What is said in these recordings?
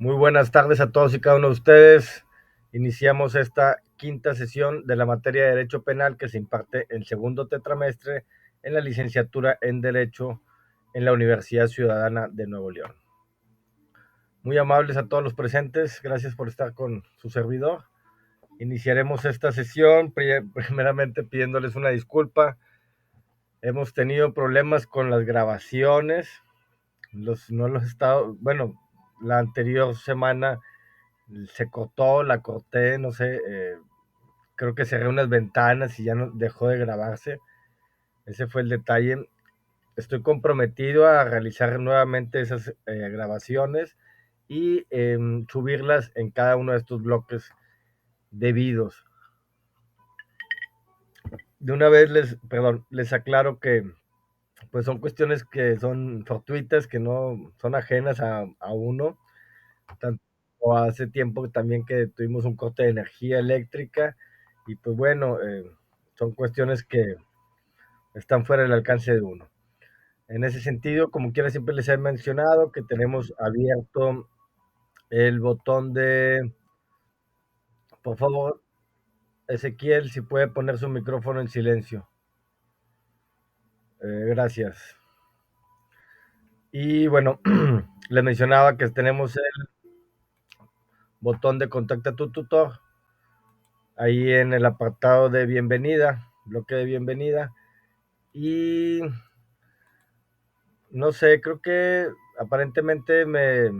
Muy buenas tardes a todos y cada uno de ustedes. Iniciamos esta quinta sesión de la materia de Derecho Penal que se imparte el segundo tetramestre en la licenciatura en Derecho en la Universidad Ciudadana de Nuevo León. Muy amables a todos los presentes, gracias por estar con su servidor. Iniciaremos esta sesión primeramente pidiéndoles una disculpa. Hemos tenido problemas con las grabaciones, no los he estado, bueno, la anterior semana se cortó, la corté, no sé, creo que cerré unas ventanas y ya no dejó de grabarse. Ese fue el detalle. Estoy comprometido a realizar nuevamente esas grabaciones y subirlas en cada uno de estos bloques debidos. De una vez les aclaro que pues son cuestiones que son fortuitas, que no son ajenas a uno. Tanto hace tiempo también que tuvimos un corte de energía eléctrica y pues bueno, son cuestiones que están fuera del alcance de uno. En ese sentido, como quiera, siempre les he mencionado que tenemos abierto el botón de, por favor, Ezequiel, si puede poner su micrófono en silencio. Gracias. Y bueno, le mencionaba que tenemos el botón de contacta a tu tutor ahí en el apartado de bienvenida, bloque de bienvenida. Y no sé, creo que aparentemente me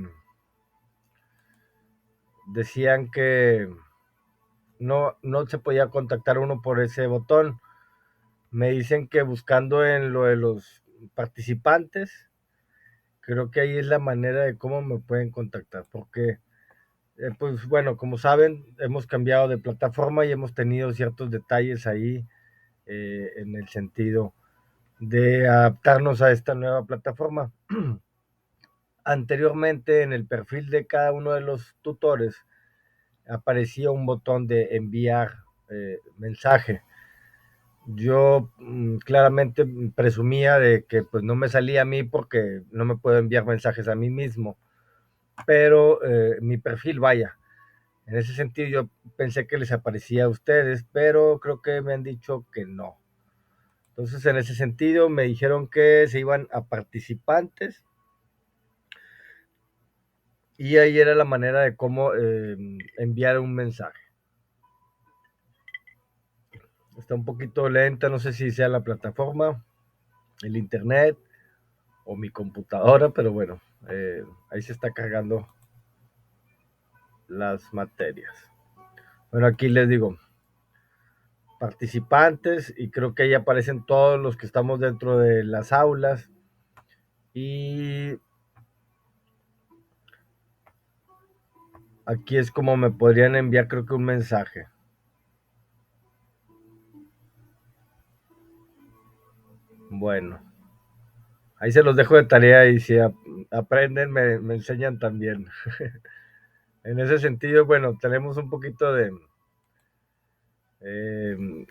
decían que no se podía contactar uno por ese botón. Me dicen que buscando en lo de los participantes, creo que ahí es la manera de cómo me pueden contactar, porque pues bueno, como saben, hemos cambiado de plataforma y hemos tenido ciertos detalles ahí en el sentido de adaptarnos a esta nueva plataforma. Anteriormente, en el perfil de cada uno de los tutores, aparecía un botón de enviar mensaje. Yo claramente presumía de que pues no me salía a mí porque no me puedo enviar mensajes a mí mismo, pero mi perfil, vaya, en ese sentido yo pensé que les aparecía a ustedes, pero creo que me han dicho que no. Entonces, en ese sentido, me dijeron que se iban a participantes y ahí era la manera de cómo enviar un mensaje. Está un poquito lenta, no sé si sea la plataforma, el internet o mi computadora, pero bueno, ahí se está cargando las materias. Bueno, aquí les digo, participantes y creo que ahí aparecen todos los que estamos dentro de las aulas y aquí es como me podrían enviar creo que un mensaje. Bueno, ahí se los dejo de tarea y si aprenden me enseñan también. En ese sentido, bueno, tenemos un poquito de,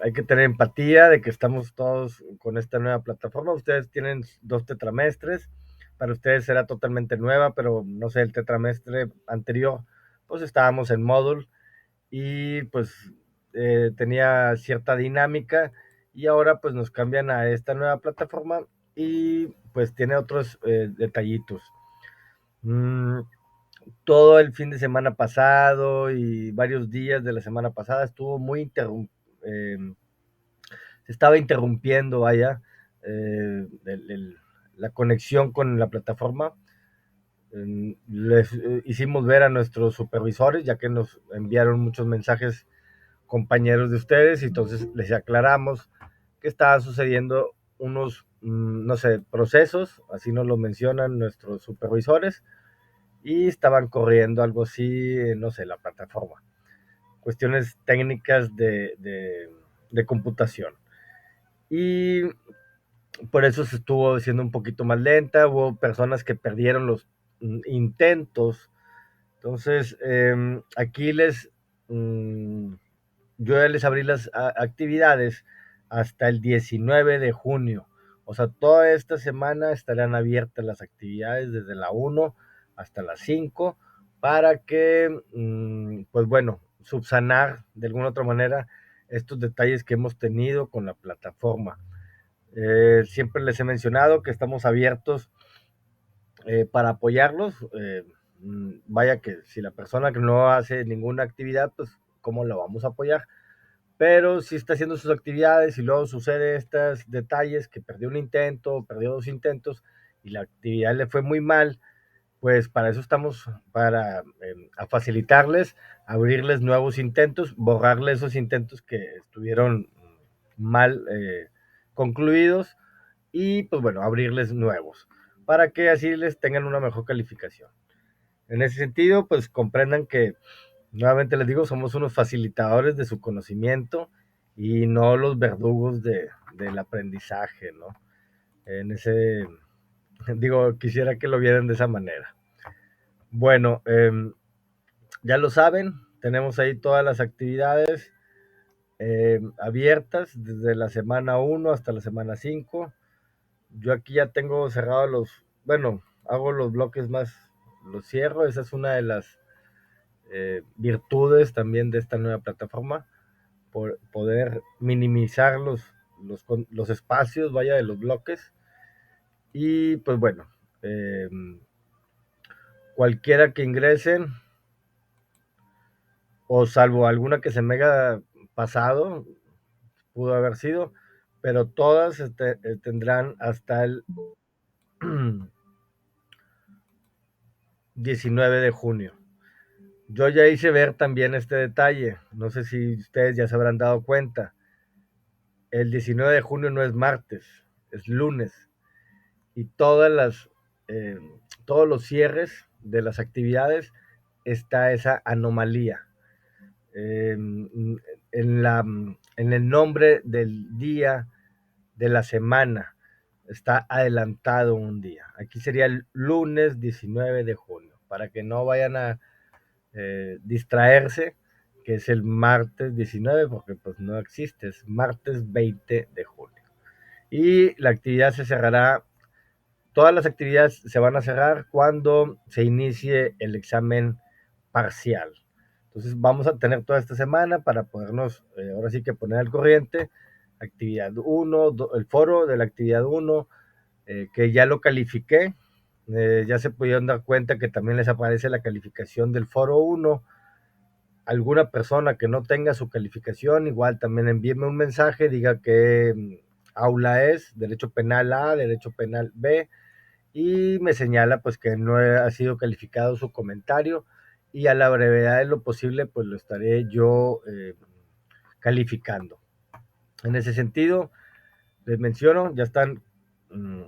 hay que tener empatía de que estamos todos con esta nueva plataforma. Ustedes tienen 2 tetramestres, para ustedes será totalmente nueva, pero no sé, el tetramestre anterior, pues estábamos en módulo y pues tenía cierta dinámica y ahora pues nos cambian a esta nueva plataforma y pues tiene otros detallitos. Mm, Todo el fin de semana pasado y varios días de la semana pasada estuvo muy se estaba interrumpiendo, vaya, la conexión con la plataforma. Les hicimos ver a nuestros supervisores, ya que nos enviaron muchos mensajes compañeros de ustedes, y entonces les aclaramos que estaban sucediendo unos, no sé, procesos, así nos lo mencionan nuestros supervisores, y estaban corriendo algo así, no sé, la plataforma. Cuestiones técnicas de computación. Y por eso se estuvo siendo un poquito más lenta, hubo personas que perdieron los intentos. Entonces, aquí yo ya les abrí las actividades hasta el 19 de junio. O sea, toda esta semana estarán abiertas las actividades desde la 1 hasta las 5 para que, pues bueno, subsanar de alguna otra manera estos detalles que hemos tenido con la plataforma. Siempre les he mencionado que estamos abiertos para apoyarlos. Vaya que si la persona que no hace ninguna actividad, pues cómo la vamos a apoyar. Pero si está haciendo sus actividades y luego sucede estos detalles, que perdió un intento, perdió dos intentos y la actividad le fue muy mal, pues para eso estamos, para a facilitarles, abrirles nuevos intentos, borrarles esos intentos que estuvieron mal concluidos y pues bueno, abrirles nuevos para que así les tengan una mejor calificación. En ese sentido, pues comprendan que, nuevamente les digo, somos unos facilitadores de su conocimiento y no los verdugos del aprendizaje, ¿no? En ese, digo, quisiera que lo vieran de esa manera. Bueno, ya lo saben, tenemos ahí todas las actividades abiertas desde la semana 1 hasta la semana 5. Yo aquí ya tengo cerrados bueno, hago los bloques más, los cierro, esa es una de las virtudes también de esta nueva plataforma, por poder minimizar los espacios, vaya, de los bloques. Y pues bueno, eh, cualquiera que ingresen, o salvo alguna que se me haya pasado, pudo haber sido, pero todas tendrán hasta el 19 de junio. Yo ya hice ver también este detalle, no sé si ustedes ya se habrán dado cuenta, el 19 de junio no es martes, es lunes, y eh, todos los cierres de las actividades está esa anomalía. En el nombre del día de la semana está adelantado un día. Aquí sería el lunes 19 de junio, para que no vayan a distraerse, que es el martes 19, porque pues no existe, es martes 20 de junio. Y la actividad se cerrará, todas las actividades se van a cerrar cuando se inicie el examen parcial. Entonces vamos a tener toda esta semana para podernos, ahora sí que poner al corriente, actividad 1, el foro de la actividad 1, que ya lo califiqué, ya se pudieron dar cuenta que también les aparece la calificación del foro 1. Alguna persona que no tenga su calificación, igual también envíeme un mensaje, diga que aula es, derecho penal A, derecho penal B, y me señala pues que no ha sido calificado su comentario y a la brevedad de lo posible pues lo estaré yo calificando. En ese sentido, les menciono, ya están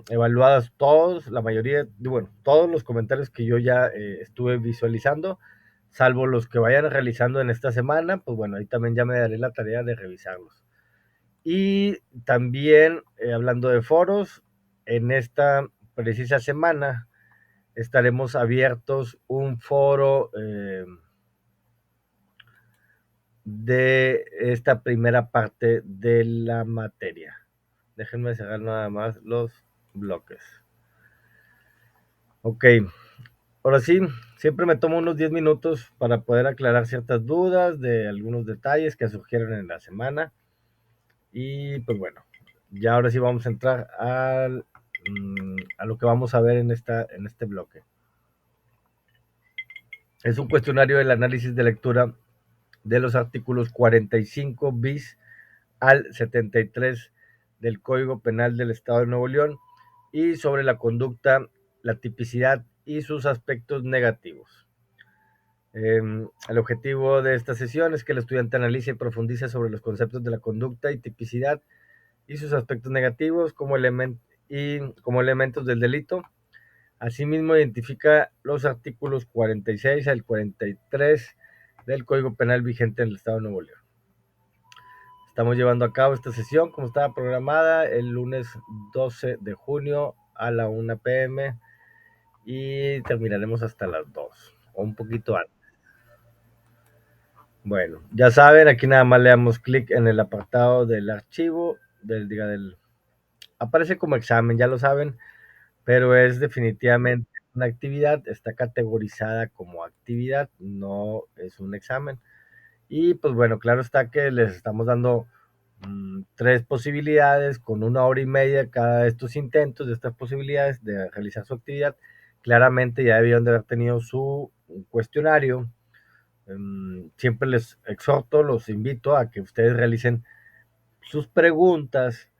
evaluadas todos, la mayoría, bueno, todos los comentarios que yo ya estuve visualizando, salvo los que vayan realizando en esta semana, pues bueno, ahí también ya me daré la tarea de revisarlos. Y también, hablando de foros, en esta precisa semana estaremos abiertos un foro de esta primera parte de la materia. Déjenme cerrar nada más los bloques. Ok, ahora sí, siempre me tomo unos 10 minutos para poder aclarar ciertas dudas de algunos detalles que surgieron en la semana. Y pues bueno, ya ahora sí vamos a entrar a lo que vamos a ver en este bloque. Es un cuestionario del análisis de lectura de los artículos 45 bis al 73 del Código Penal del Estado de Nuevo León y sobre la conducta, la tipicidad y sus aspectos negativos. El objetivo de esta sesión es que el estudiante analice y profundice sobre los conceptos de la conducta y tipicidad y sus aspectos negativos como elementos del delito. Asimismo, identifica los artículos 46 al 43 del Código Penal vigente en el Estado de Nuevo León. Estamos llevando a cabo esta sesión como estaba programada el lunes 12 de junio a la 1 p.m. y terminaremos hasta las 2 o un poquito antes. Bueno, ya saben, aquí nada más le damos clic en el apartado del archivo, aparece como examen, ya lo saben, pero es definitivamente una actividad, está categorizada como actividad, no es un examen. Y pues bueno, claro está que les estamos dando 3 posibilidades con 1 hora y media cada de estos intentos, de estas posibilidades de realizar su actividad. Claramente ya debieron de haber tenido su cuestionario. Siempre les exhorto, los invito a que ustedes realicen sus preguntas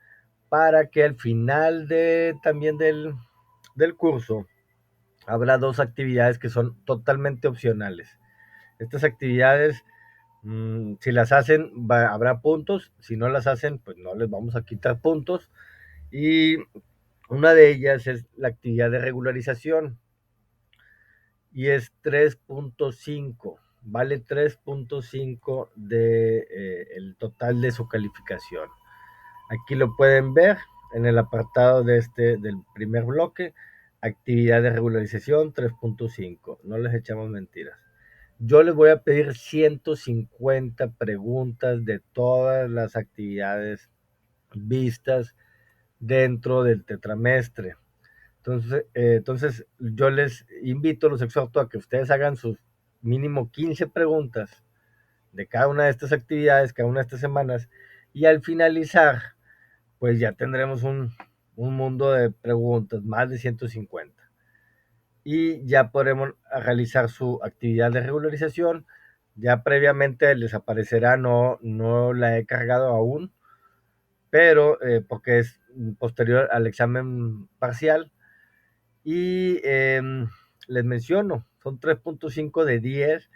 para que al final también del curso habrá 2 actividades que son totalmente opcionales. Estas actividades, si las hacen, habrá puntos. Si no las hacen, pues no les vamos a quitar puntos. Y una de ellas es la actividad de regularización y es 3.5. Vale 3.5 de el total de su calificación. Aquí lo pueden ver en el apartado del primer bloque, actividad de regularización 3.5. No les echamos mentiras. Yo les voy a pedir 150 preguntas de todas las actividades vistas dentro del tetramestre. Entonces yo les invito, los exhorto a que ustedes hagan sus mínimo 15 preguntas de cada una de estas actividades, cada una de estas semanas, y al finalizar, pues ya tendremos un mundo de preguntas, más de 150. Y ya podremos realizar su actividad de regularización. Ya previamente les aparecerá, no la he cargado aún, pero porque es posterior al examen parcial. Y les menciono, son 3.5 de 10,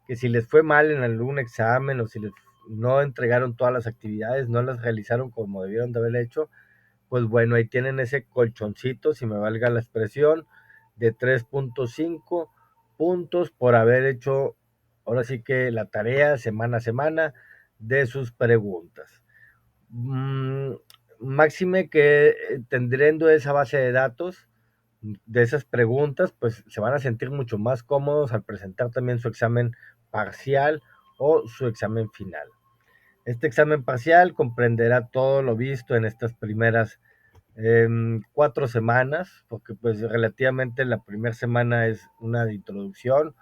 que si les fue mal en algún examen o si les no entregaron todas las actividades, no las realizaron como debieron de haber hecho, pues bueno, ahí tienen ese colchoncito, si me valga la expresión, de 3.5 puntos por haber hecho, ahora sí que la tarea semana a semana de sus preguntas. Máxime que teniendo esa base de datos, de esas preguntas, pues se van a sentir mucho más cómodos al presentar también su examen parcial o su examen final. Este examen parcial comprenderá todo lo visto en estas primeras 4 semanas, porque pues relativamente la primera semana es una de introducción,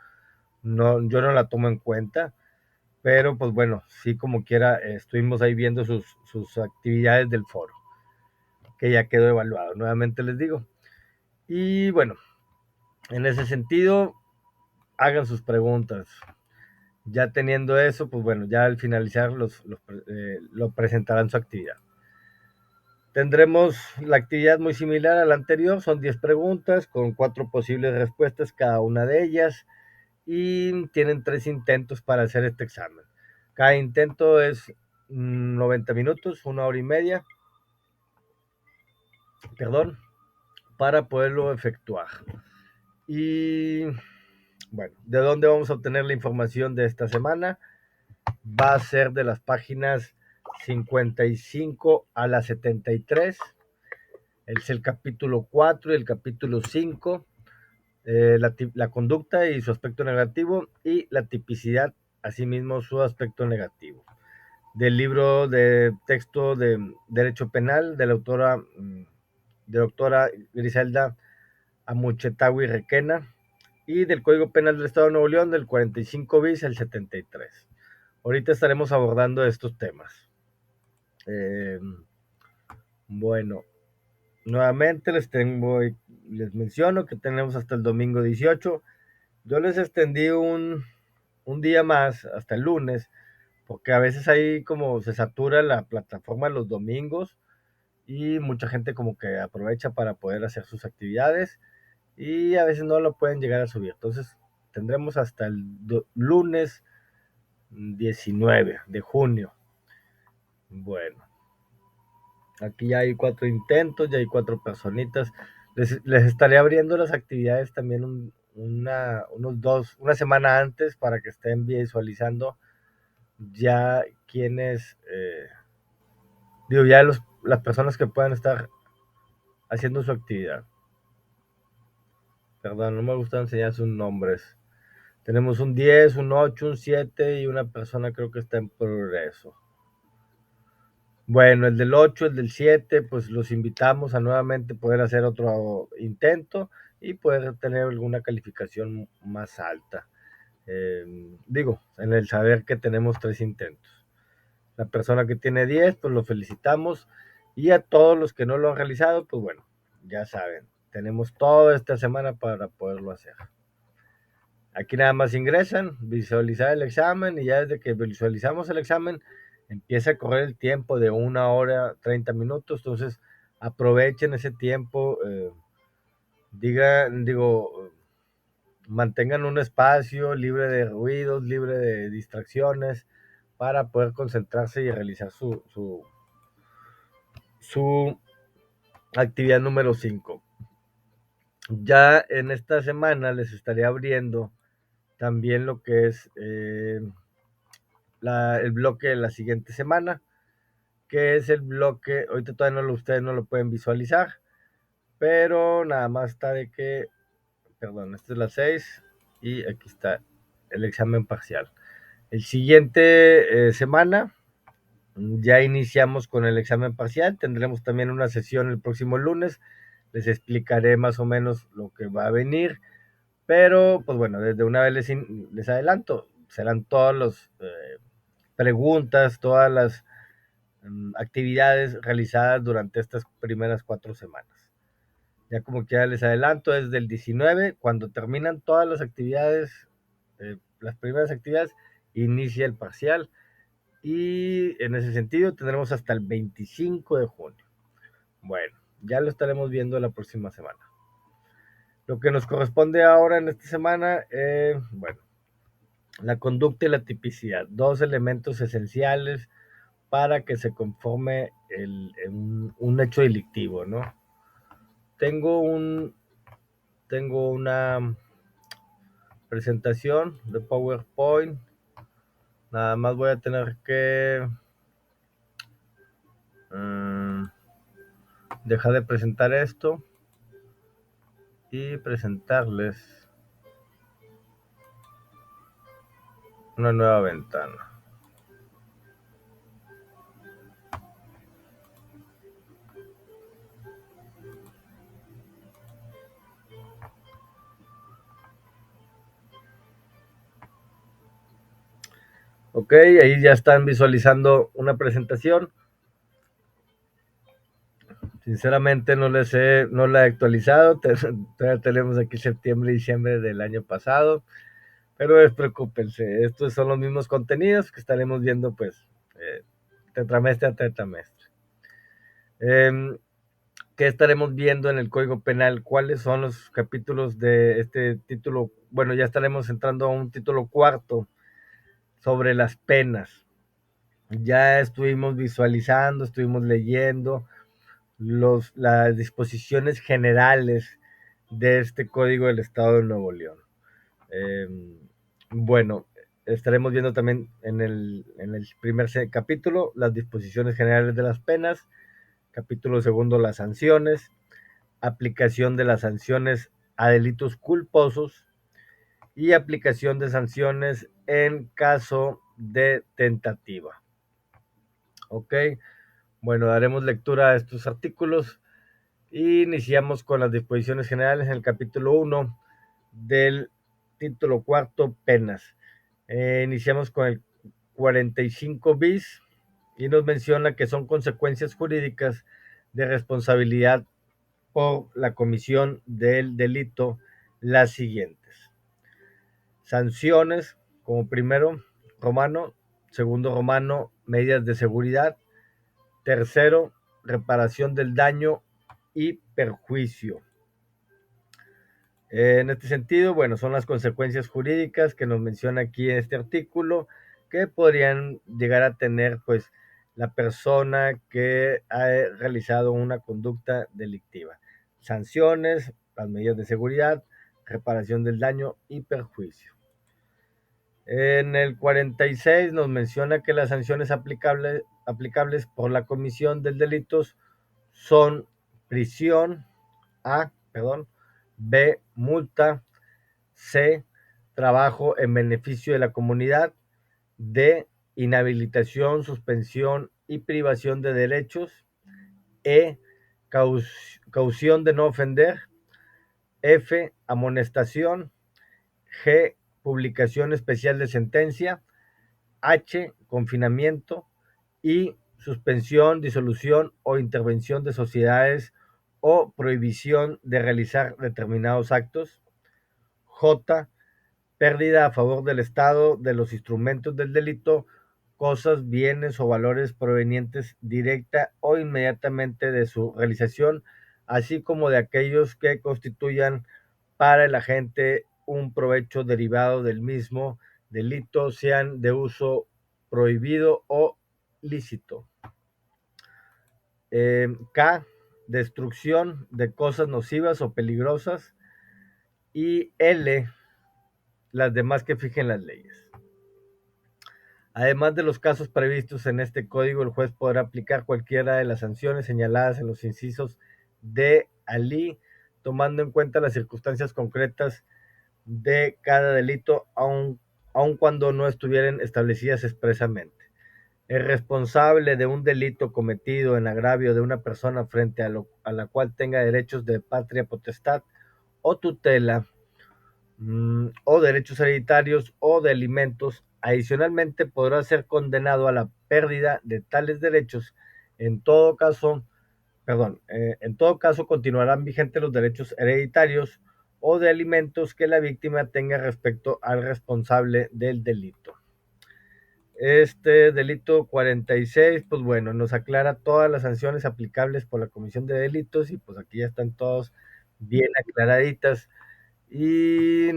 no, yo no la tomo en cuenta, pero pues bueno, sí como quiera, estuvimos ahí viendo sus actividades del foro, que ya quedó evaluado, nuevamente les digo. Y bueno, en ese sentido, hagan sus preguntas. Ya teniendo eso, pues bueno, ya al finalizar lo presentarán su actividad. Tendremos la actividad muy similar a la anterior, son 10 preguntas con 4 posibles respuestas cada una de ellas y tienen 3 intentos para hacer este examen. Cada intento es 90 minutos, 1 hora y media, perdón, para poderlo efectuar. Y bueno, ¿de dónde vamos a obtener la información de esta semana? Va a ser de las páginas 55 a la 73. Es el capítulo 4 y el capítulo 5. La conducta y su aspecto negativo y la tipicidad, asimismo su aspecto negativo. Del libro de texto de Derecho Penal de la doctora Griselda Amuchetawi Requena, y del Código Penal del Estado de Nuevo León del 45 bis al 73. Ahorita estaremos abordando estos temas. Eh, bueno, nuevamente les menciono que tenemos hasta el domingo 18. Yo les extendí un día más, hasta el lunes, porque a veces ahí como se satura la plataforma los domingos y mucha gente como que aprovecha para poder hacer sus actividades y a veces no lo pueden llegar a subir. Entonces tendremos hasta el lunes 19 de junio. Bueno, aquí ya hay 4 intentos, ya hay 4 personitas. Les estaré abriendo las actividades también una semana antes para que estén visualizando ya quienes, digo, ya las personas que puedan estar haciendo su actividad. Perdón, no me gusta enseñar sus nombres. Tenemos un 10, un 8, un 7 y una persona creo que está en progreso. Bueno, el del 8, el del 7, pues los invitamos a nuevamente poder hacer otro intento. y poder tener alguna calificación más alta. Digo, en el saber que tenemos 3 intentos. La persona que tiene 10, pues lo felicitamos, y a todos los que no lo han realizado, pues bueno, ya saben, tenemos toda esta semana para poderlo hacer. Aquí nada más ingresan, visualizar el examen, y ya desde que visualizamos el examen empieza a correr el tiempo de 1 hora 30 minutos. Entonces aprovechen ese tiempo, mantengan un espacio libre de ruidos, libre de distracciones, para poder concentrarse y realizar su actividad número 5. Ya en esta semana les estaré abriendo también lo que es el bloque de la siguiente semana, que es el bloque, ahorita todavía ustedes no lo pueden visualizar, pero nada más está de que, perdón, esta es la 6 y aquí está el examen parcial. El siguiente semana ya iniciamos con el examen parcial, tendremos también una sesión el próximo lunes, les explicaré más o menos lo que va a venir, pero pues bueno, desde una vez les adelanto, serán todas las preguntas, todas las actividades realizadas durante estas primeras 4 semanas. Ya como que ya les adelanto, es del 19, cuando terminan todas las actividades, las primeras actividades, inicia el parcial, y en ese sentido tendremos hasta el 25 de junio. Bueno, ya lo estaremos viendo la próxima semana. Lo que nos corresponde ahora en esta semana, bueno, la conducta y la tipicidad, 2 elementos esenciales para que se conforme un hecho delictivo, ¿no? Tengo una presentación de PowerPoint, nada más voy a tener que dejar de presentar esto y presentarles una nueva ventana. Ok, ahí ya están visualizando una presentación. Sinceramente no la he actualizado. Todavía tenemos aquí septiembre y diciembre del año pasado. Pero despreocúpense, estos son los mismos contenidos que estaremos viendo pues tetramestre a tetramestre. ¿Qué estaremos viendo en el Código Penal? ¿Cuáles son los capítulos de este título? Bueno, ya estaremos entrando a un título cuarto sobre las penas. Ya estuvimos visualizando, estuvimos leyendo las disposiciones generales de este Código del Estado de Nuevo León. Bueno, estaremos viendo también en el primer capítulo las disposiciones generales de las penas, capítulo segundo las sanciones, aplicación de las sanciones a delitos culposos y aplicación de sanciones en caso de tentativa. Ok, bueno, daremos lectura a estos artículos y iniciamos con las disposiciones generales en el capítulo 1 del título cuarto, penas. Iniciamos con el 45 bis y nos menciona que son consecuencias jurídicas de responsabilidad por la comisión del delito las siguientes: sanciones, como primero romano; segundo romano, medidas de seguridad; tercero, reparación del daño y perjuicio. En este sentido, bueno, son las consecuencias jurídicas que nos menciona aquí en este artículo, que podrían llegar a tener pues la persona que ha realizado una conducta delictiva: sanciones, las medidas de seguridad, reparación del daño y perjuicio. En el 46 nos menciona que las sanciones aplicables por la comisión del delito son prisión, B, multa; C, trabajo en beneficio de la comunidad; D, inhabilitación, suspensión y privación de derechos; E, caución de no ofender; F, amonestación. G, publicación especial de sentencia. H, confinamiento. I, suspensión, disolución o intervención de sociedades o prohibición de realizar determinados actos. J, pérdida a favor del Estado de los instrumentos del delito, cosas, bienes o valores provenientes directa o inmediatamente de su realización, así como de aquellos que constituyan para el agente un provecho derivado del mismo delito, sean de uso prohibido o lícito. K, destrucción de cosas nocivas o peligrosas. Y L, las demás que fijen las leyes. Además de los casos previstos en este código, el juez podrá aplicar cualquiera de las sanciones señaladas en los incisos D al I, tomando en cuenta las circunstancias concretas de cada delito, aun cuando no estuvieran establecidas expresamente. El responsable de un delito cometido en agravio de una persona frente a la cual tenga derechos de patria potestad o tutela o derechos hereditarios o de alimentos. Adicionalmente, podrá ser condenado a la pérdida de tales derechos. En todo caso, en todo caso continuarán vigentes los derechos hereditarios o de alimentos que la víctima tenga respecto al responsable del delito. Este delito 46, pues bueno, nos aclara todas las sanciones aplicables por la comisión de delitos y pues aquí ya están todos bien aclaraditas y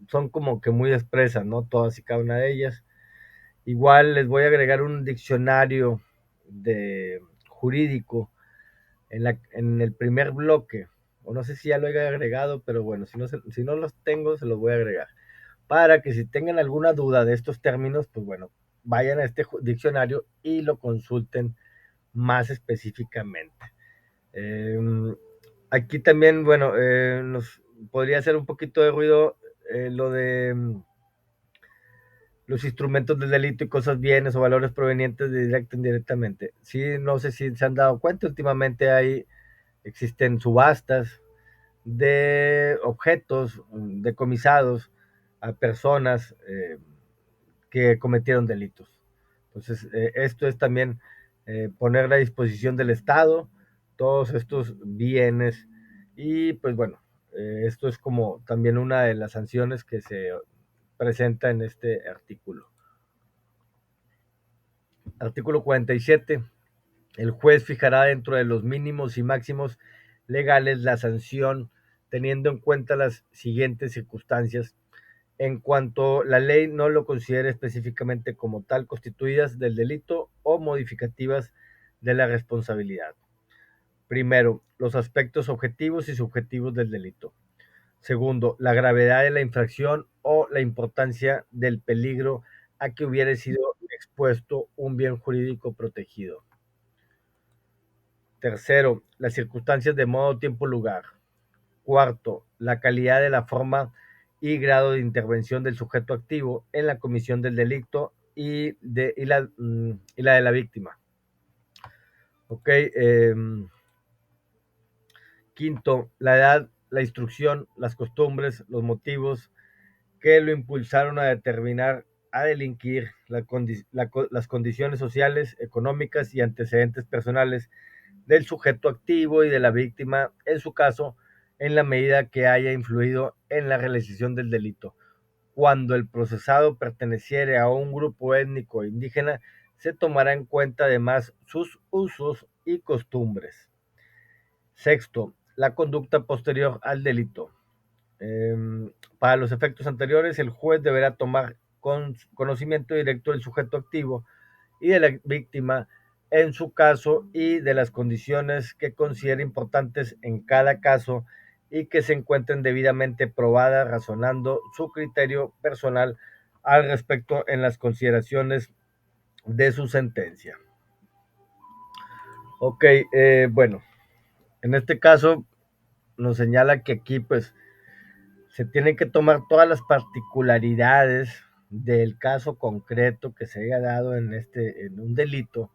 son como que muy expresas, ¿no? Todas y cada una de ellas. Igual les voy a agregar un diccionario de jurídico en el primer bloque, o no sé si ya lo he agregado, pero bueno, si no los tengo, se los voy a agregar, para que si tengan alguna duda de estos términos, pues bueno, vayan a este diccionario y lo consulten más específicamente. Eh, Aquí también, bueno, nos podría hacer un poquito de ruido lo de los instrumentos del delito y cosas, bienes o valores provenientes de directa o indirectamente. Sí, no sé si se han dado cuenta, últimamente existen subastas de objetos decomisados a personas que cometieron delitos. Entonces, esto es también poner a disposición del Estado todos estos bienes y pues bueno, esto es como también una de las sanciones que se presenta en este artículo. Artículo 47. El juez fijará dentro de los mínimos y máximos legales la sanción teniendo en cuenta las siguientes circunstancias en cuanto la ley no lo considere específicamente como tal constituidas del delito o modificativas de la responsabilidad. Primero, los aspectos objetivos y subjetivos del delito. Segundo, la gravedad de la infracción o la importancia del peligro a que hubiera sido expuesto un bien jurídico protegido. Tercero, las circunstancias de modo, tiempo, lugar. Cuarto, la calidad de la forma y grado de intervención del sujeto activo en la comisión del delito y la de la víctima. Ok. Quinto, la edad, la instrucción, las costumbres, los motivos que lo impulsaron a determinar a delinquir, las condiciones sociales, económicas y antecedentes personales del sujeto activo y de la víctima, en su caso, en la medida que haya influido en la realización del delito. Cuando el procesado perteneciere a un grupo étnico indígena, se tomará en cuenta además sus usos y costumbres. Sexto, la conducta posterior al delito. Para los efectos anteriores, el juez deberá tomar conocimiento directo del sujeto activo y de la víctima en su caso y de las condiciones que considere importantes en cada caso y que se encuentren debidamente probadas, razonando su criterio personal al respecto en las consideraciones de su sentencia. Ok, bueno, en este caso nos señala que aquí pues se tienen que tomar todas las particularidades del caso concreto que se haya dado en un delito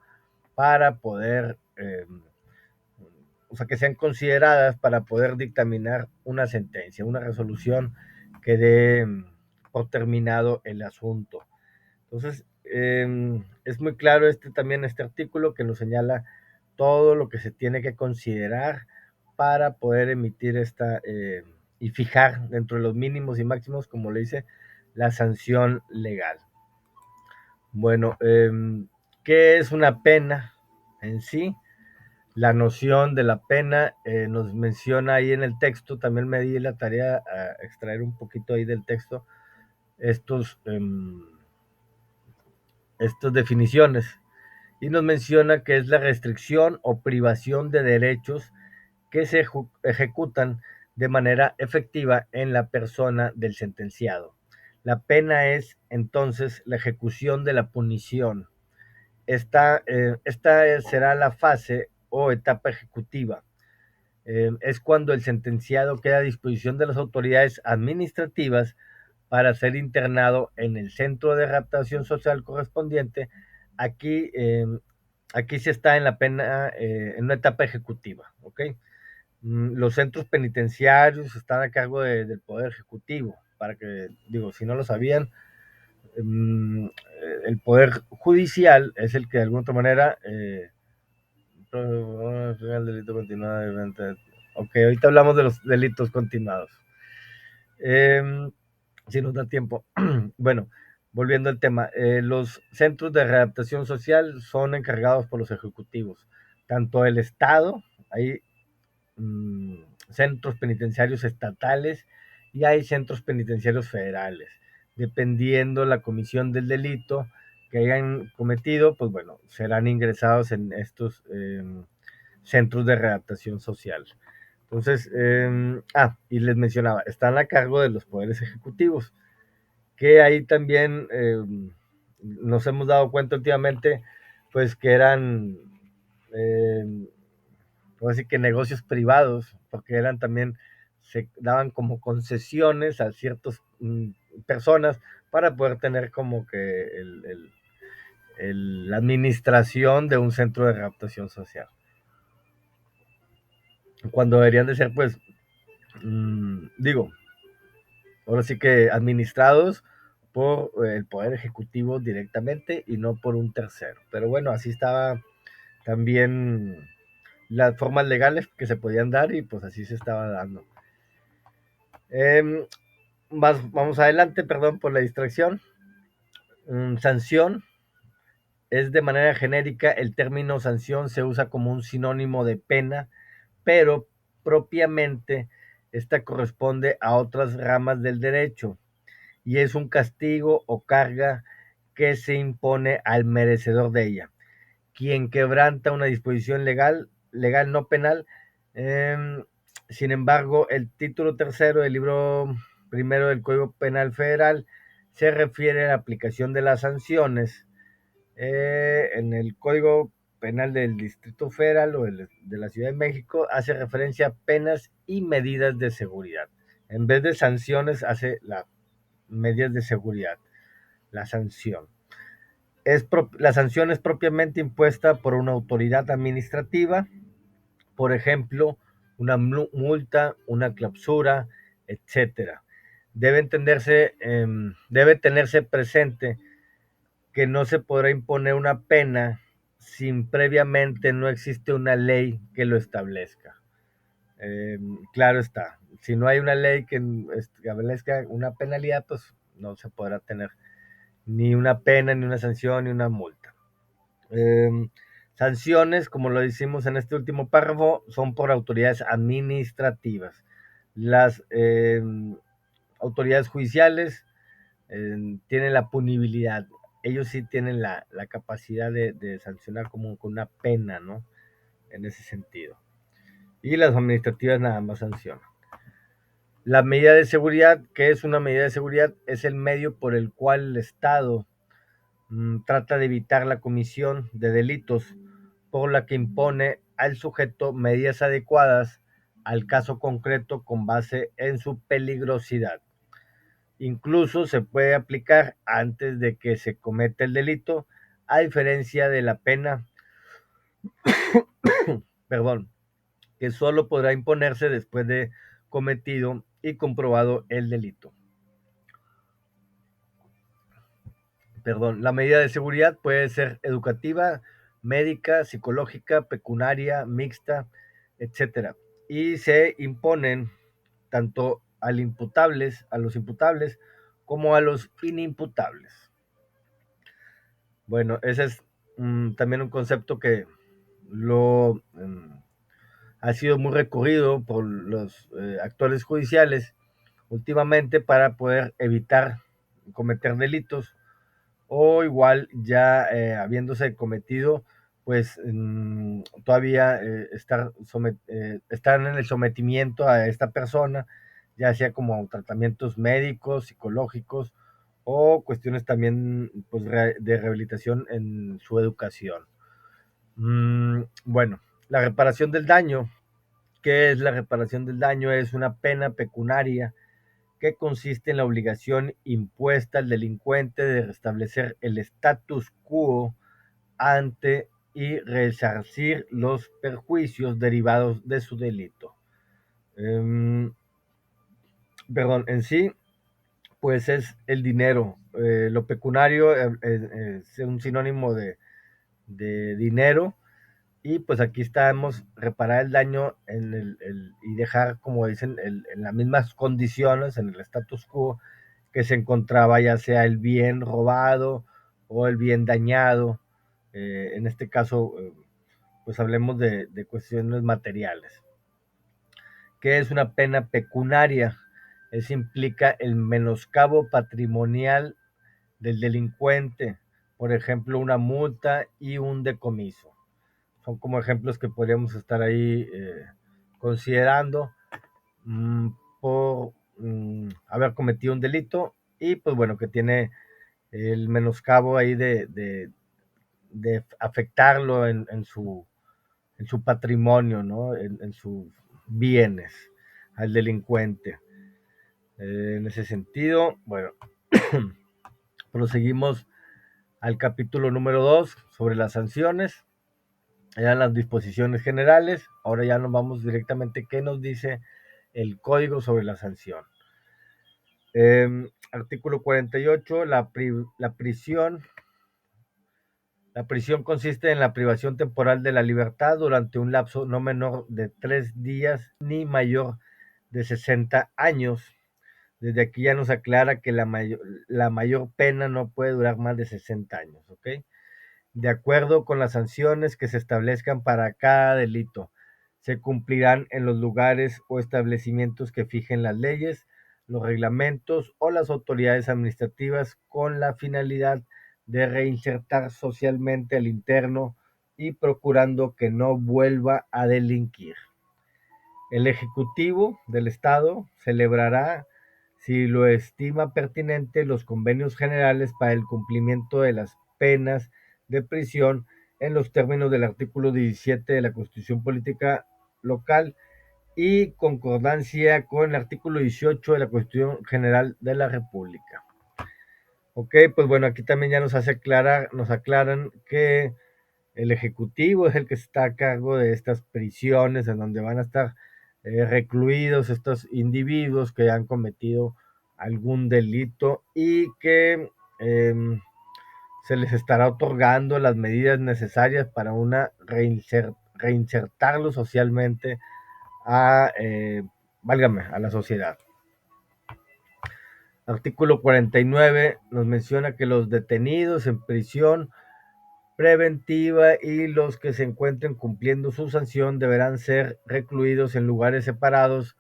para poder o sea, que sean consideradas para poder dictaminar una sentencia, una resolución que dé por terminado el asunto. Entonces, es muy claro también este artículo que nos señala todo lo que se tiene que considerar para poder emitir y fijar dentro de los mínimos y máximos, como le dice, la sanción legal. Bueno, ¿qué es una pena en sí? La noción de la pena nos menciona ahí en el texto, también me di la tarea a extraer un poquito ahí del texto estos, estas definiciones y nos menciona que es la restricción o privación de derechos que se ejecutan de manera efectiva en la persona del sentenciado. La pena es entonces la ejecución de la punición. Esta será la fase o etapa ejecutiva. Es cuando el sentenciado queda a disposición de las autoridades administrativas para ser internado en el centro de readaptación social correspondiente. Aquí, aquí se está en la pena, en una etapa ejecutiva, ¿ok? Los centros penitenciarios están a cargo del Poder Ejecutivo, para que, digo, si no lo sabían, el Poder Judicial es el que de alguna otra manera el delito continuado. Ok, ahorita hablamos de los delitos continuados. Si nos da tiempo. Bueno, volviendo al tema, los centros de readaptación social son encargados por los ejecutivos, tanto el Estado, hay centros penitenciarios estatales y hay centros penitenciarios federales. Dependiendo la comisión del delito que hayan cometido, pues bueno, serán ingresados en estos centros de readaptación social. Entonces, y les mencionaba, están a cargo de los poderes ejecutivos, que ahí también nos hemos dado cuenta últimamente, pues que eran, así que negocios privados, porque eran también, se daban como concesiones a ciertas personas para poder tener como que la administración de un centro de readaptación social. Cuando deberían de ser, pues, digo, ahora sí que administrados por el Poder Ejecutivo directamente y no por un tercero. Pero bueno, así estaba también las formas legales que se podían dar y pues así se estaba dando. Vamos adelante, perdón por la distracción. Sanción es de manera genérica, el término sanción se usa como un sinónimo de pena, pero propiamente esta corresponde a otras ramas del derecho y es un castigo o carga que se impone al merecedor de ella. Quien quebranta una disposición legal no penal. Sin embargo, el título tercero del libro primero del Código Penal Federal se refiere a la aplicación de las sanciones. En el Código Penal del Distrito Federal o de la Ciudad de México hace referencia a penas y medidas de seguridad. En vez de sanciones hace las medidas de seguridad, la sanción. La sanción es propiamente impuesta por una autoridad administrativa, por ejemplo, una multa, una clausura, etcétera. Debe tenerse presente que no se podrá imponer una pena sin previamente no existe una ley que lo establezca. Claro está, si no hay una ley que establezca una penalidad, pues no se podrá tener ni una pena, ni una sanción, ni una multa. Sanciones, como lo decimos en este último párrafo, son por autoridades administrativas. Las autoridades judiciales tienen la punibilidad. Ellos sí tienen la capacidad de sancionar como con una pena, ¿no? En ese sentido. Y las administrativas nada más sancionan. La medida de seguridad, ¿qué es una medida de seguridad? Es el medio por el cual el Estado trata de evitar la comisión de delitos, por la que impone al sujeto medidas adecuadas al caso concreto con base en su peligrosidad. Incluso se puede aplicar antes de que se cometa el delito, a diferencia de la pena, perdón, que solo podrá imponerse después de cometido y comprobado el delito. Perdón, la medida de seguridad puede ser educativa, médica, psicológica, pecuniaria, mixta, etcétera. Y se imponen tanto a los imputables, como a los inimputables. Bueno, ese es también un concepto que lo ha sido muy recurrido por los actores judiciales últimamente para poder evitar cometer delitos, o igual ya habiéndose cometido, pues todavía están en el sometimiento a esta persona, ya sea como tratamientos médicos, psicológicos, o cuestiones también pues, de rehabilitación en su educación. Bueno, la reparación del daño. ¿Qué es la reparación del daño? Es una pena pecuniaria que consiste en la obligación impuesta al delincuente de restablecer el status quo ante y resarcir los perjuicios derivados de su delito. Perdón, en sí, pues es el dinero. Lo pecuniario es un sinónimo de dinero. Y pues aquí estamos, reparar el daño y dejar, como dicen, en las mismas condiciones, en el status quo que se encontraba, ya sea el bien robado o el bien dañado. En este caso, pues hablemos de cuestiones materiales. ¿Qué es una pena pecuniaria? Eso implica el menoscabo patrimonial del delincuente, por ejemplo, una multa y un decomiso. Son como ejemplos que podríamos estar ahí considerando mmm, por haber cometido un delito y pues bueno, que tiene el menoscabo ahí de afectarlo en su patrimonio, ¿no? En sus bienes al delincuente. En ese sentido, bueno, proseguimos al capítulo número 2 sobre las sanciones. Eran las disposiciones generales. Ahora ya nos vamos directamente qué nos dice el código sobre la sanción. Artículo 48, la prisión. La prisión consiste en la privación temporal de la libertad durante un lapso no menor de 3 días ni mayor de 60 años. Desde aquí ya nos aclara que la mayor pena no puede durar más de 60 años, ¿ok? De acuerdo con las sanciones que se establezcan para cada delito. Se cumplirán en los lugares o establecimientos que fijen las leyes, los reglamentos o las autoridades administrativas con la finalidad de reinsertar socialmente al interno y procurando que no vuelva a delinquir. El Ejecutivo del Estado celebrará, si lo estima pertinente, los convenios generales para el cumplimiento de las penas de prisión en los términos del artículo 17 de la Constitución Política Local y concordancia con el artículo 18 de la Constitución General de la República. Ok, pues bueno, aquí también ya nos aclaran que el Ejecutivo es el que está a cargo de estas prisiones en donde van a estar recluidos estos individuos que han cometido algún delito y que se les estará otorgando las medidas necesarias para una reinsertarlo socialmente válgame, a la sociedad. Artículo 49 nos menciona que los detenidos en prisión preventiva y los que se encuentren cumpliendo su sanción deberán ser recluidos en lugares separados.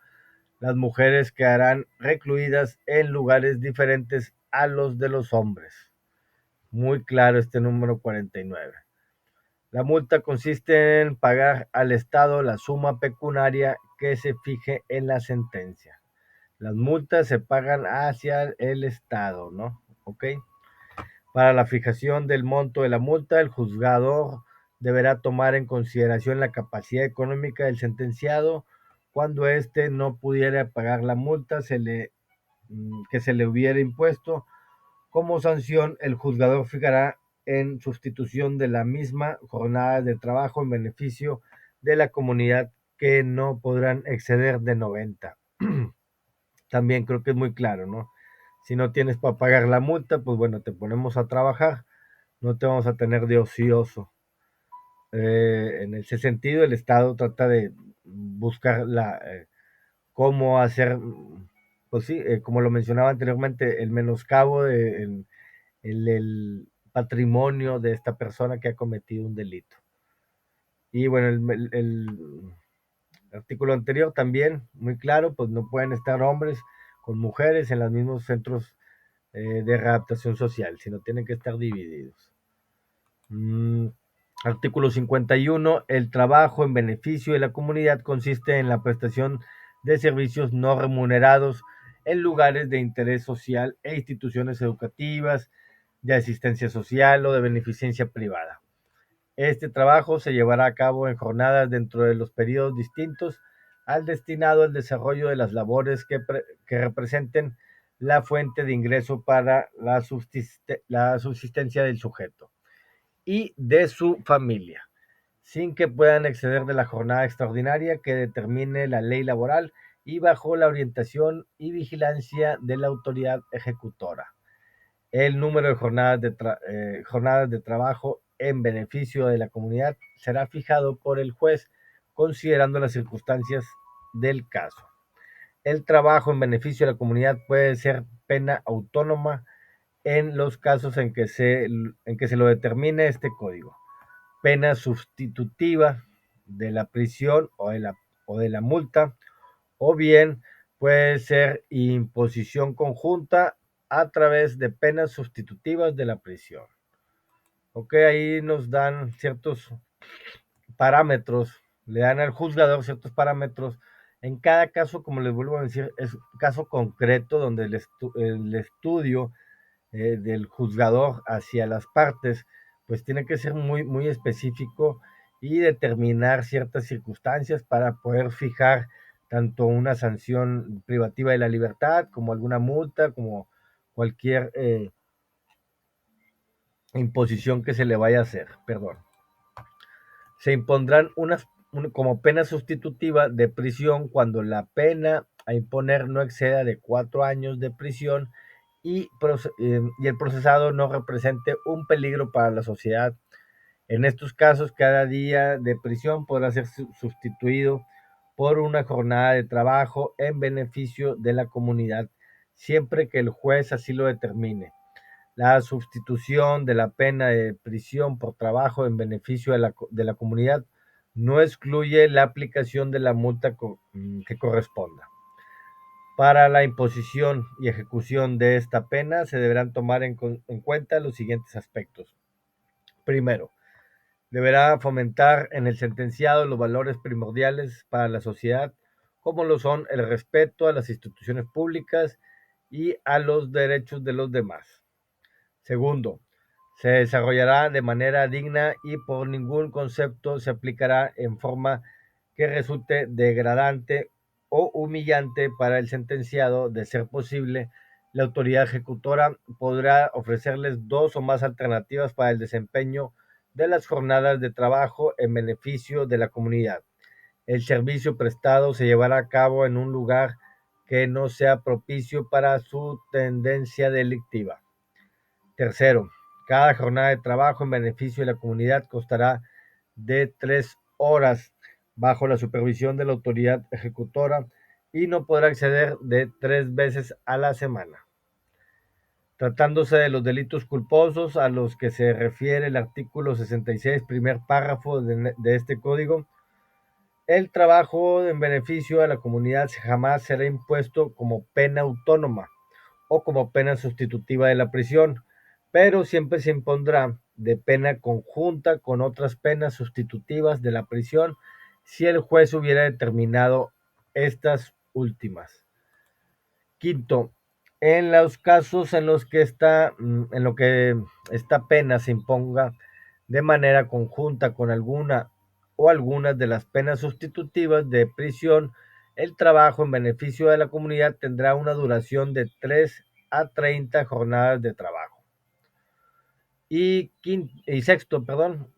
Las mujeres quedarán recluidas en lugares diferentes a los de los hombres. Muy claro este número 49. La multa consiste en pagar al Estado la suma pecuniaria que se fije en la sentencia. Las multas se pagan hacia el Estado, ¿no? ¿Ok? Para la fijación del monto de la multa, el juzgador deberá tomar en consideración la capacidad económica del sentenciado. Cuando éste no pudiera pagar la multa que se le hubiera impuesto, como sanción, el juzgador fijará en sustitución de la misma jornada de trabajo en beneficio de la comunidad que no podrán exceder de 90. También creo que es muy claro, ¿no? Si no tienes para pagar la multa, pues bueno, te ponemos a trabajar, no te vamos a tener de ocioso. En ese sentido, el Estado trata de buscar cómo hacer, pues sí, como lo mencionaba anteriormente, el menoscabo el patrimonio de esta persona que ha cometido un delito. Y bueno, el artículo anterior también, muy claro, pues no pueden estar hombres con mujeres en los mismos centros de readaptación social, sino tienen que estar divididos. Artículo 51. El trabajo en beneficio de la comunidad consiste en la prestación de servicios no remunerados en lugares de interés social e instituciones educativas, de asistencia social o de beneficencia privada. Este trabajo se llevará a cabo en jornadas dentro de los periodos distintos al destinado al desarrollo de las labores que representen la fuente de ingreso para la subsistencia del sujeto y de su familia, sin que puedan exceder de la jornada extraordinaria que determine la ley laboral y bajo la orientación y vigilancia de la autoridad ejecutora. El número de jornadas de trabajo en beneficio de la comunidad será fijado por el juez considerando las circunstancias del caso. El trabajo en beneficio de la comunidad puede ser pena autónoma en los casos en que se lo determine este código. Pena sustitutiva de la prisión o de la multa, o bien puede ser imposición conjunta a través de penas sustitutivas de la prisión. Ok, ahí nos dan ciertos parámetros, le dan al juzgador ciertos parámetros. En cada caso, como les vuelvo a decir, es un caso concreto donde el estudio del juzgador hacia las partes, pues tiene que ser muy, muy específico y determinar ciertas circunstancias para poder fijar tanto una sanción privativa de la libertad como alguna multa, como cualquier imposición que se le vaya a hacer, perdón. Se impondrán como pena sustitutiva de prisión cuando la pena a imponer no exceda de 4 años de prisión y el procesado no represente un peligro para la sociedad. En estos casos, cada día de prisión podrá ser sustituido por una jornada de trabajo en beneficio de la comunidad, siempre que el juez así lo determine. La sustitución de la pena de prisión por trabajo en beneficio de la comunidad no excluye la aplicación de la multa que corresponda. Para la imposición y ejecución de esta pena se deberán tomar en cuenta los siguientes aspectos. Primero, deberá fomentar en el sentenciado los valores primordiales para la sociedad, como lo son el respeto a las instituciones públicas y a los derechos de los demás. Segundo, se desarrollará de manera digna y por ningún concepto se aplicará en forma que resulte degradante o humillante para el sentenciado. De ser posible, la autoridad ejecutora podrá ofrecerles dos o más alternativas para el desempeño de las jornadas de trabajo en beneficio de la comunidad. El servicio prestado se llevará a cabo en un lugar que no sea propicio para su tendencia delictiva. Tercero, cada jornada de trabajo en beneficio de la comunidad constará de 3 horas bajo la supervisión de la autoridad ejecutora y no podrá exceder de 3 veces a la semana. Tratándose de los delitos culposos a los que se refiere el artículo 66, primer párrafo de este código, el trabajo en beneficio de la comunidad jamás será impuesto como pena autónoma o como pena sustitutiva de la prisión, pero siempre se impondrá de pena conjunta con otras penas sustitutivas de la prisión si el juez hubiera determinado estas últimas. Quinto, en los casos en lo que esta pena se imponga de manera conjunta con alguna o algunas de las penas sustitutivas de prisión, el trabajo en beneficio de la comunidad tendrá una duración de 3 a 30 jornadas de trabajo. Y sexto, perdón,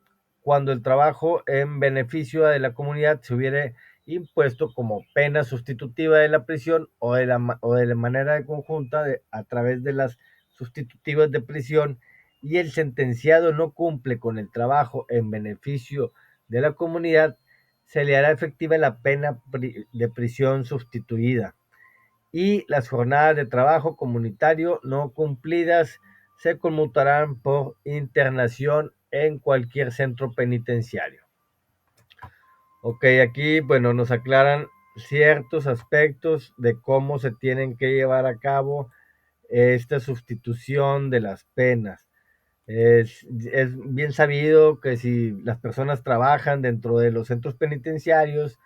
cuando el trabajo en beneficio de la comunidad se hubiere impuesto como pena sustitutiva de la prisión o de la manera conjunta a través de las sustitutivas de prisión, y el sentenciado no cumple con el trabajo en beneficio de la comunidad, se le hará efectiva la pena de prisión sustituida, y las jornadas de trabajo comunitario no cumplidas se conmutarán por internación en cualquier centro penitenciario. Ok, aquí, bueno, nos aclaran ciertos aspectos de cómo se tienen que llevar a cabo esta sustitución de las penas. Es bien sabido que si las personas trabajan dentro de los centros penitenciarios,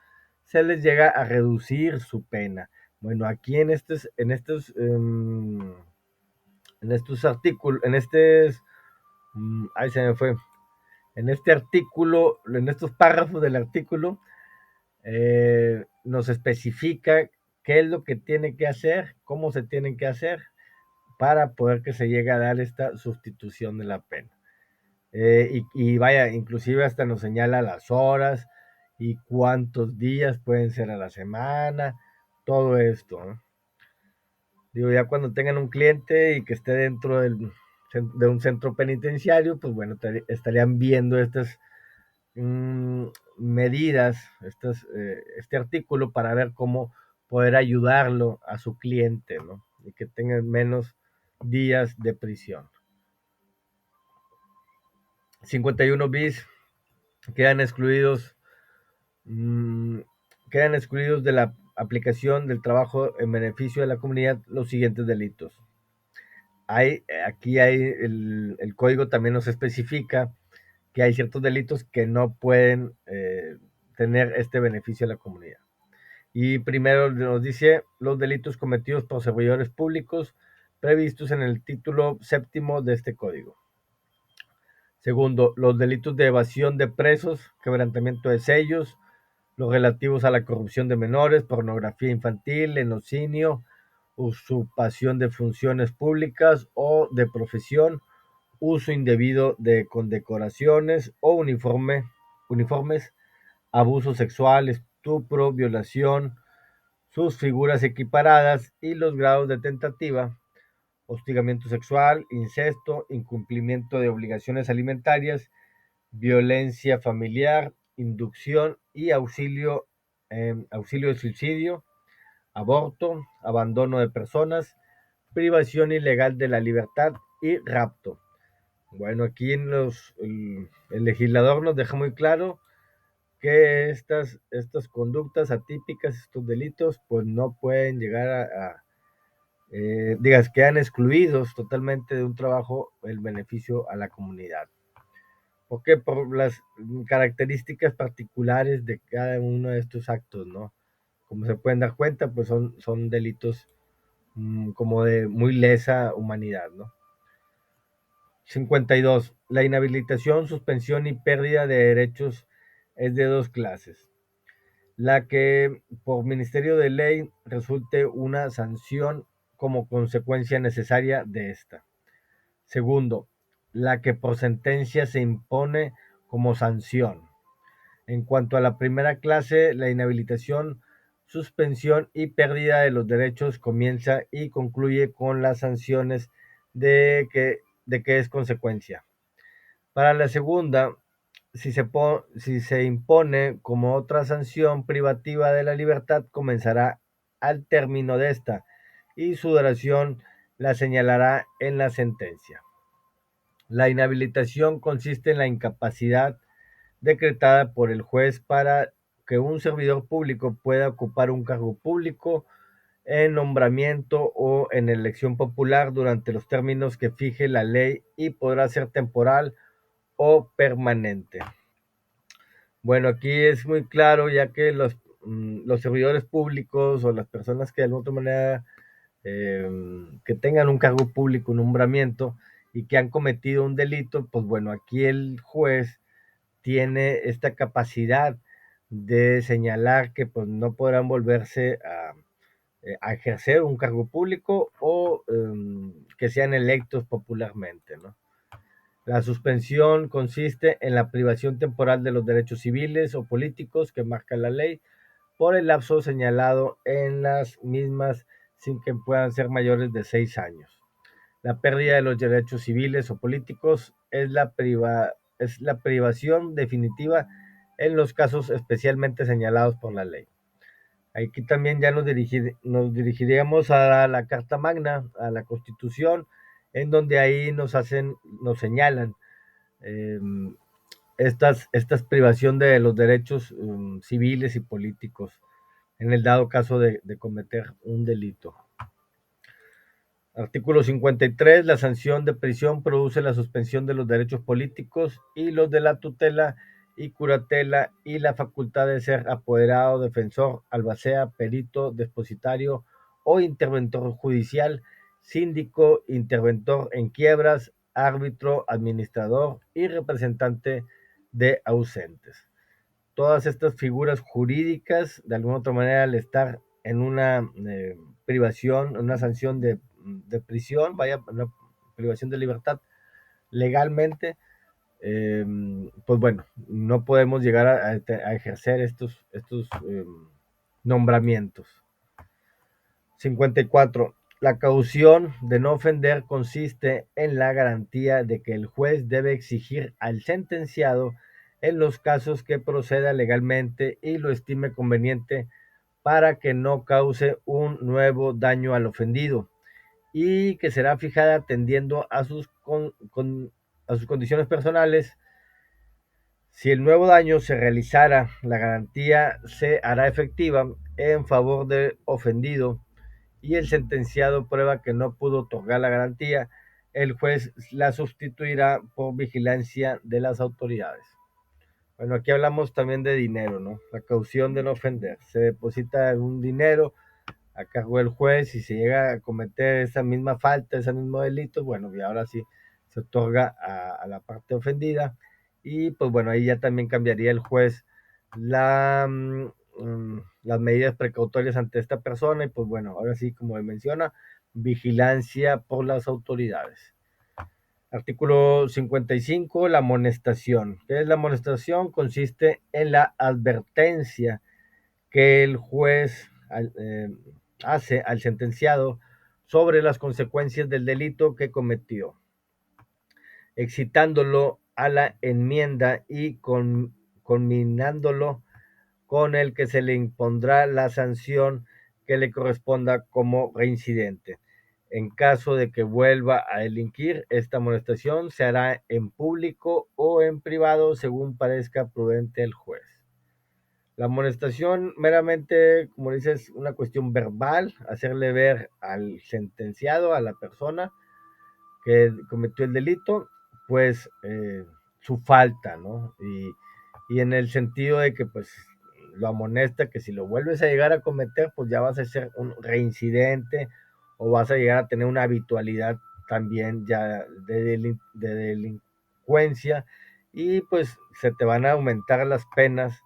se les llega a reducir su pena. Bueno, aquí en estos artículos, ahí se me fue, en este artículo, en estos párrafos del artículo, nos especifica qué es lo que tiene que hacer, cómo se tienen que hacer para poder que se llegue a dar esta sustitución de la pena. Y vaya, inclusive hasta nos señala las horas y cuántos días pueden ser a la semana, todo esto, ¿no? Digo, ya cuando tengan un cliente y que esté dentro de un centro penitenciario, pues bueno, estarían viendo estas medidas, este artículo para ver cómo poder ayudarlo a su cliente, ¿no? Y que tenga menos días de prisión. 51 bis, quedan excluidos, quedan excluidos de la aplicación del trabajo en beneficio de la comunidad los siguientes delitos. Aquí el código también nos especifica que hay ciertos delitos que no pueden tener este beneficio a la comunidad. Y primero nos dice los delitos cometidos por servidores públicos previstos en el título séptimo de este código. Segundo, los delitos de evasión de presos, quebrantamiento de sellos, los relativos a la corrupción de menores, pornografía infantil, lenocinio, usurpación de funciones públicas o de profesión, uso indebido de condecoraciones o uniformes, abuso sexual, estupro, violación, sus figuras equiparadas y los grados de tentativa, hostigamiento sexual, incesto, incumplimiento de obligaciones alimentarias, violencia familiar, inducción y auxilio de suicidio, aborto, abandono de personas, privación ilegal de la libertad y rapto. Bueno, aquí el legislador nos deja muy claro que estas conductas atípicas, estos delitos, pues no pueden llegar quedan excluidos totalmente de un trabajo el beneficio a la comunidad. ¿Por qué? Por las características particulares de cada uno de estos actos, ¿no? Como se pueden dar cuenta, pues son delitos como de muy lesa humanidad, ¿no? 52. La inhabilitación, suspensión y pérdida de derechos es de dos clases. La que por ministerio de ley resulte una sanción como consecuencia necesaria de esta. Segundo, la que por sentencia se impone como sanción. En cuanto a la primera clase, la inhabilitación, suspensión y pérdida de los derechos comienza y concluye con las sanciones de que es consecuencia. Para la segunda, si se impone como otra sanción privativa de la libertad, comenzará al término de esta y su duración la señalará en la sentencia. La inhabilitación consiste en la incapacidad decretada por el juez para que un servidor público pueda ocupar un cargo público en nombramiento o en elección popular durante los términos que fije la ley y podrá ser temporal o permanente. Bueno, aquí es muy claro, ya que los servidores públicos o las personas que de alguna otra manera que tengan un cargo público, un nombramiento y que han cometido un delito, pues bueno, aquí el juez tiene esta capacidad de señalar que pues no podrán volverse a ejercer un cargo público o que sean electos popularmente, ¿no? La suspensión consiste en la privación temporal de los derechos civiles o políticos que marca la ley por el lapso señalado en las mismas sin que puedan ser mayores de 6 años. La pérdida de los derechos civiles o políticos es la privación definitiva en los casos especialmente señalados por la ley. Aquí también ya nos dirigiríamos a la Carta Magna, a la Constitución, en donde ahí nos señalan eh, estas privación de los derechos civiles y políticos en el dado caso de cometer un delito. Artículo 53. La sanción de prisión produce la suspensión de los derechos políticos y los de la tutela y curatela y la facultad de ser apoderado, defensor, albacea, perito, depositario o interventor judicial, síndico, interventor en quiebras, árbitro, administrador y representante de ausentes. Todas estas figuras jurídicas, de alguna otra manera, al estar en una privación, una sanción de prisión, vaya, una privación de libertad legalmente, pues bueno, no podemos llegar a ejercer estos nombramientos. 54. La caución de no ofender consiste en la garantía de que el juez debe exigir al sentenciado en los casos que proceda legalmente y lo estime conveniente para que no cause un nuevo daño al ofendido y que será fijada atendiendo a sus condiciones personales. Si el nuevo daño se realizara, la garantía se hará efectiva en favor del ofendido y el sentenciado prueba que no pudo otorgar la garantía, el juez la sustituirá por vigilancia de las autoridades. Bueno, aquí hablamos también de dinero, ¿no? La caución de no ofender. Se deposita un dinero a cargo del juez y se llega a cometer esa misma falta, ese mismo delito, bueno, y ahora sí se otorga a la parte ofendida y pues bueno, ahí ya también cambiaría el juez la, las medidas precautorias ante esta persona y pues bueno, ahora sí, como menciona, vigilancia por las autoridades. Artículo 55, la amonestación. ¿Qué es la amonestación? Consiste en la advertencia que el juez hace al sentenciado sobre las consecuencias del delito que cometió, excitándolo a la enmienda y conminándolo con el que se le impondrá la sanción que le corresponda como reincidente. En caso de que vuelva a delinquir, esta amonestación se hará en público o en privado según parezca prudente el juez. La amonestación meramente, como dices, una cuestión verbal, hacerle ver al sentenciado, a la persona que cometió el delito, pues su falta, ¿no? Y en el sentido de que pues lo amonesta que si lo vuelves a llegar a cometer, pues ya vas a ser un reincidente o vas a llegar a tener una habitualidad también ya de delincuencia y pues se te van a aumentar las penas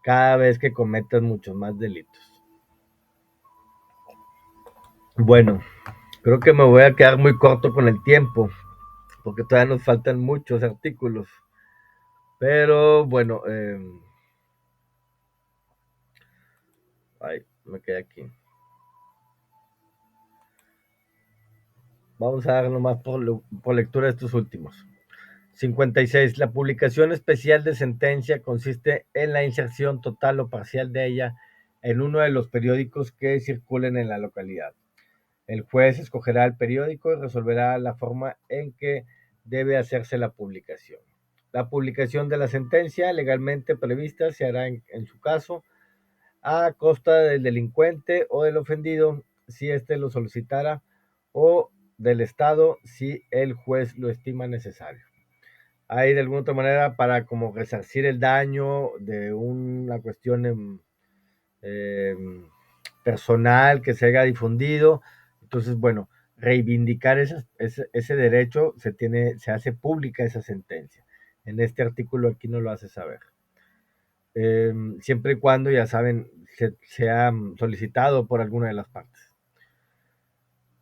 cada vez que cometas muchos más delitos. Bueno, creo que me voy a quedar muy corto con el tiempo, porque todavía nos faltan muchos artículos. Pero bueno, ay, me quedé aquí. Vamos a dar nomás por lectura de estos últimos. 56. La publicación especial de sentencia consiste en la inserción total o parcial de ella en uno de los periódicos que circulen en la localidad. El juez escogerá el periódico y resolverá la forma en que debe hacerse la publicación. La publicación de la sentencia legalmente prevista se hará en su caso a costa del delincuente o del ofendido si éste lo solicitara o del Estado si el juez lo estima necesario. Hay de alguna otra manera para como resarcir el daño de una cuestión eh, personal que se haya difundido. Entonces, bueno, reivindicar ese derecho se hace pública esa sentencia. En este artículo aquí no lo hace saber. Siempre y cuando, ya saben, sea solicitado por alguna de las partes.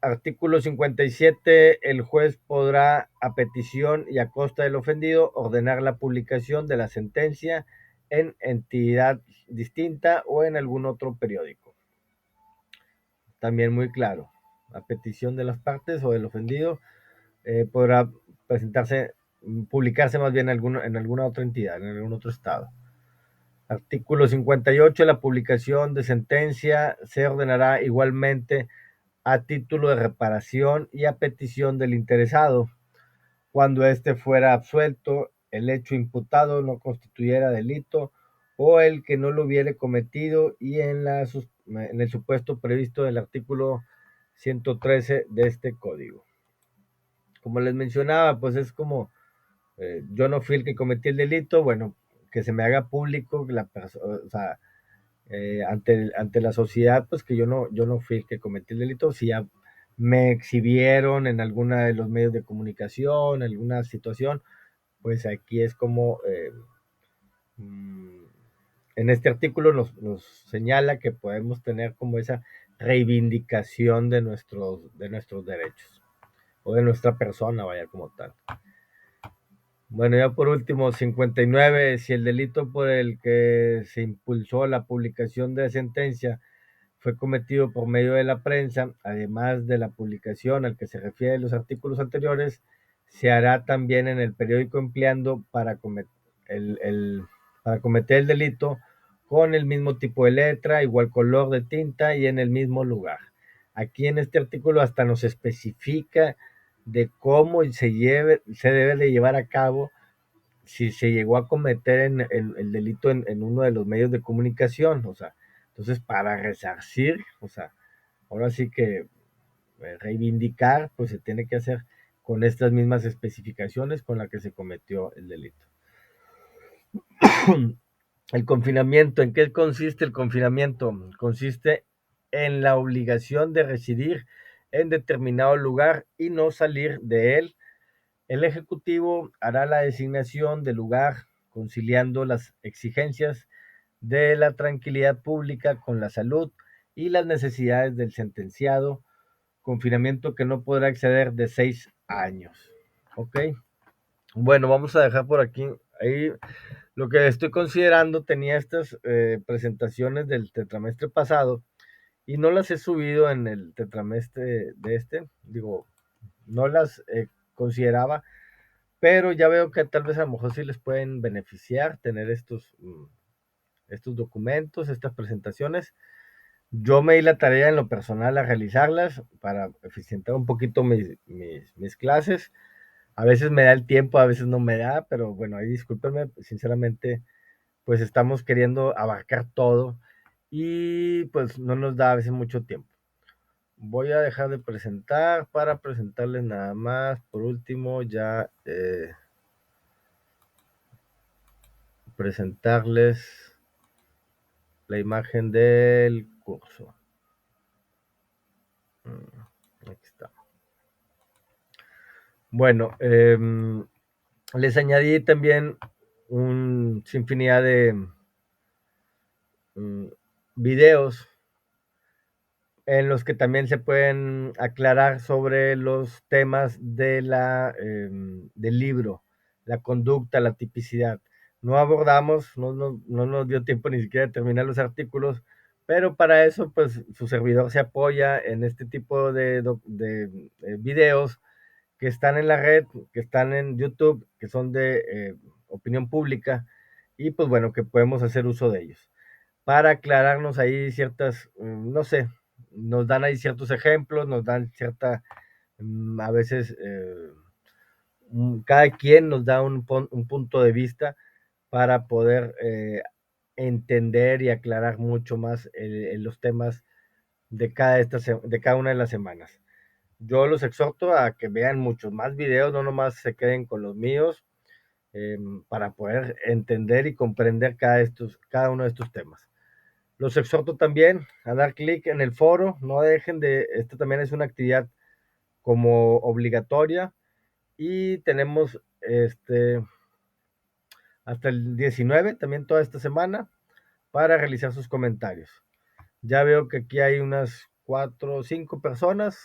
Artículo 57. El juez podrá, a petición y a costa del ofendido, ordenar la publicación de la sentencia en entidad distinta o en algún otro periódico. También muy claro, a petición de las partes o del ofendido, podrá presentarse, publicarse más bien en alguna otra entidad, en algún otro estado. Artículo 58. La publicación de sentencia se ordenará igualmente a título de reparación y a petición del interesado, cuando éste fuera absuelto, el hecho imputado no constituyera delito o el que no lo hubiere cometido y en el supuesto previsto en el artículo 113 de este código. Como les mencionaba, pues es como yo no fui el que cometí el delito, bueno, que se me haga público la persona, o sea, ante la sociedad, pues que yo no fui el que cometí el delito, si ya me exhibieron en alguna de los medios de comunicación, en alguna situación, pues aquí es como, en este artículo nos señala que podemos tener como esa reivindicación de nuestros derechos, o de nuestra persona, vaya como tal. Bueno, ya por último, 59. Si el delito por el que se impulsó la publicación de sentencia fue cometido por medio de la prensa, además de la publicación al que se refieren los artículos anteriores, se hará también en el periódico empleando para cometer el delito con el mismo tipo de letra, igual color de tinta y en el mismo lugar. Aquí en este artículo hasta nos especifica de cómo se debe de llevar a cabo si se llegó a cometer el delito en uno de los medios de comunicación, o sea, entonces para resarcir, o sea, ahora sí que reivindicar, pues se tiene que hacer con estas mismas especificaciones con las que se cometió el delito. El confinamiento, ¿en qué consiste el confinamiento? Consiste en la obligación de residir en determinado lugar y no salir de él. El Ejecutivo hará la designación del lugar, conciliando las exigencias de la tranquilidad pública con la salud y las necesidades del sentenciado, confinamiento que no podrá exceder de 6 años. ¿Ok? Bueno, vamos a dejar por aquí. Ahí lo que estoy considerando, tenía estas presentaciones del tetramestre pasado y no las he subido en el tetramestre de este. Digo, no las consideraba, pero ya veo que tal vez a lo mejor sí les pueden beneficiar tener estos documentos, estas presentaciones. Yo me di la tarea en lo personal a realizarlas para eficientar un poquito mis clases. A veces me da el tiempo, a veces no me da, pero bueno, ahí discúlpenme, sinceramente, pues estamos queriendo abarcar todo y pues no nos da a veces mucho tiempo. Voy a dejar de presentar para presentarles nada más, por último, ya presentarles la imagen del curso. Aquí está. Bueno, les añadí también un sinfinidad de videos en los que también se pueden aclarar sobre los temas del libro, la conducta, la tipicidad. No abordamos, no nos dio tiempo ni siquiera de terminar los artículos, pero para eso, pues su servidor se apoya en este tipo de videos que están en la red, que están en YouTube, que son de opinión pública, y pues bueno, que podemos hacer uso de ellos para aclararnos ahí ciertas, no sé, nos dan ahí ciertos ejemplos, nos dan a veces, cada quien nos da un punto de vista para poder entender y aclarar mucho más los temas de cada una de las semanas. Yo los exhorto a que vean muchos más videos, no nomás se queden con los míos, para poder entender y comprender cada uno de estos temas. Los exhorto también a dar clic en el foro, no dejen esto también es una actividad como obligatoria y tenemos hasta el 19, también toda esta semana, para realizar sus comentarios. Ya veo que aquí hay unas 4 o 5 personas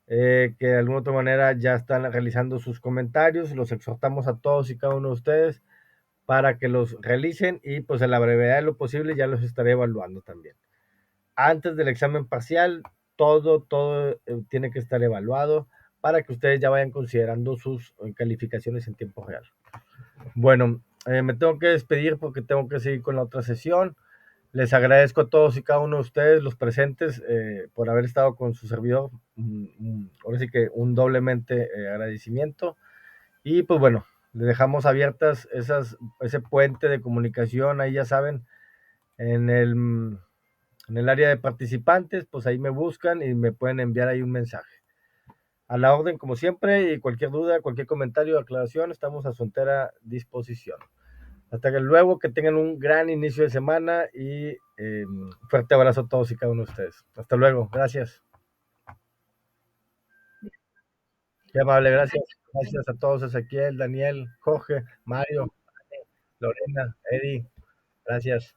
que de alguna otra manera ya están realizando sus comentarios. Los exhortamos a todos y cada uno de ustedes para que los realicen y pues en la brevedad de lo posible ya los estaré evaluando también. Antes del examen parcial, todo tiene que estar evaluado para que ustedes ya vayan considerando sus calificaciones en tiempo real. Bueno, me tengo que despedir porque tengo que seguir con la otra sesión. Les agradezco a todos y cada uno de ustedes, los presentes, por haber estado con su servidor. Ahora sí que un doblemente agradecimiento. Y pues bueno, les dejamos abiertas ese puente de comunicación, ahí ya saben, en el área de participantes, pues ahí me buscan y me pueden enviar ahí un mensaje. A la orden, como siempre, y cualquier duda, cualquier comentario, aclaración, estamos a su entera disposición. Hasta que luego, que tengan un gran inicio de semana y fuerte abrazo a todos y cada uno de ustedes. Hasta luego, gracias. Qué amable, gracias. Gracias a todos, Ezequiel, Daniel, Jorge, Mario, Lorena, Eddie, gracias.